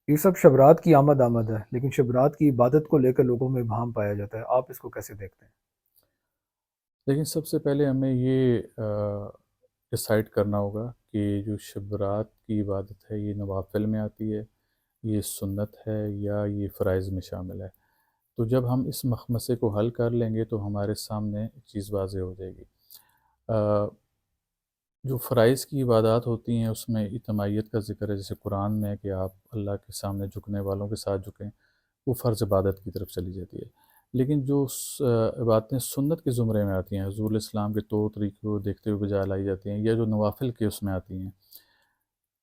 یہ سب شبرات کی آمد آمد ہے، لیکن شبرات کی عبادت کو لے کر لوگوں میں ابہام پایا جاتا ہے، آپ اس کو کیسے دیکھتے ہیں؟ لیکن سب سے پہلے ہمیں یہ ڈسائڈ کرنا ہوگا کہ جو شبرات کی عبادت ہے یہ نوافل میں آتی ہے، یہ سنت ہے، یا یہ فرائض میں شامل ہے۔ تو جب ہم اس مخمسے کو حل کر لیں گے تو ہمارے سامنے ایک چیز واضح ہو جائے گی۔ آ، جو فرائض کی عبادات ہوتی ہیں اس میں اجتماعیت کا ذکر ہے، جیسے قرآن میں ہے کہ آپ اللہ کے سامنے جھکنے والوں کے ساتھ جھکیں، وہ فرض عبادت کی طرف چلی جاتی ہے۔ لیکن جو عبادتیں سنت کے زمرے میں آتی ہیں، حضور اسلام کے طور طریقے کو دیکھتے ہوئے بجا لائی جاتی ہیں، یا جو نوافل کے اس میں آتی ہیں،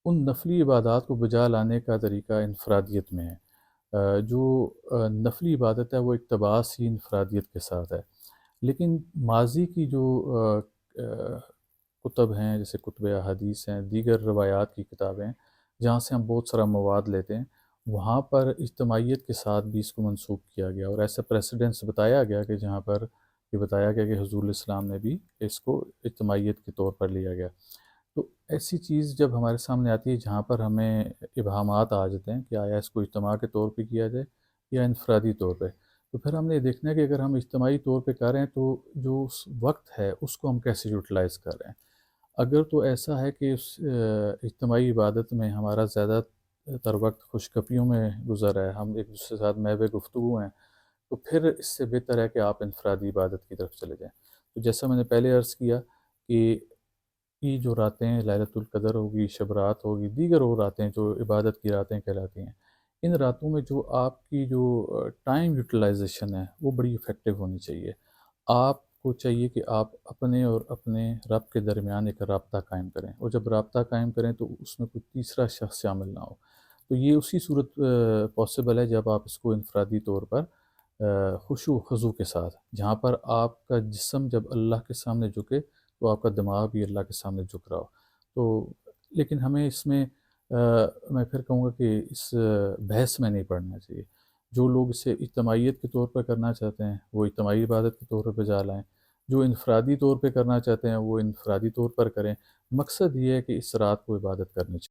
ان نفلی عبادات کو بجا لانے کا طریقہ انفرادیت میں ہے۔ جو نفلی عبادت ہے وہ اقتباس ہی انفرادیت کے ساتھ ہے، لیکن ماضی کی جو آ، کتب ہیں، جیسے کتب احادیث ہیں، دیگر روایات کی کتابیں، جہاں سے ہم بہت سارا مواد لیتے ہیں، وہاں پر اجتماعیت کے ساتھ بھی اس کو منسوخ کیا گیا، اور ایسا پریسیڈنس بتایا گیا کہ جہاں پر یہ بتایا گیا کہ حضور الاسلام نے بھی اس کو اجتماعیت کے طور پر لیا گیا۔ تو ایسی چیز جب ہمارے سامنے آتی ہے جہاں پر ہمیں ابہامات آ جاتے ہیں کہ آیا اس کو اجتماع کے طور پہ کیا جائے یا انفرادی طور پہ، تو پھر ہم نے یہ دیکھنا ہے کہ اگر ہم اجتماعی طور پہ کر رہے ہیں تو جو اس وقت ہے اس کو ہم کیسے یوٹیلائز کر رہے ہیں۔ اگر تو ایسا ہے کہ اس اجتماعی عبادت میں ہمارا زیادہ تر وقت خوشگپیوں میں گزر ہے، ہم ایک دوسرے کے ساتھ محو گفتگو ہیں، تو پھر اس سے بہتر ہے کہ آپ انفرادی عبادت کی طرف چلے جائیں۔ تو جیسا میں نے پہلے عرض کیا کہ یہ جو راتیں ليلۃ القدر ہوگی، شب رات ہوگی، دیگر اور راتیں جو عبادت کی راتیں کہلاتی ہیں، ان راتوں میں جو آپ کی جو ٹائم یوٹیلائزیشن ہے وہ بڑی افیکٹو ہونی چاہیے۔ آپ کو چاہیے کہ آپ اپنے اور اپنے رب کے درمیان ایک رابطہ قائم کریں، اور جب رابطہ قائم کریں تو اس میں کوئی تیسرا شخص شامل نہ ہو۔ تو یہ اسی صورت پاسبل ہے جب آپ اس کو انفرادی طور پر خشوع و خضوع کے ساتھ، جہاں پر آپ کا جسم جب اللہ کے سامنے جھکے تو آپ کا دماغ بھی اللہ کے سامنے جھک رہا ہو۔ تو لیکن ہمیں اس میں میں پھر کہوں گا کہ اس بحث میں نہیں پڑنا چاہیے۔ جو لوگ اسے اجتماعیت کے طور پر کرنا چاہتے ہیں وہ اجتماعی عبادت کے طور پر بجا لائیں، جو انفرادی طور پہ کرنا چاہتے ہیں وہ انفرادی طور پر کریں۔ مقصد یہ ہے کہ اس رات کو عبادت کرنی چاہیے۔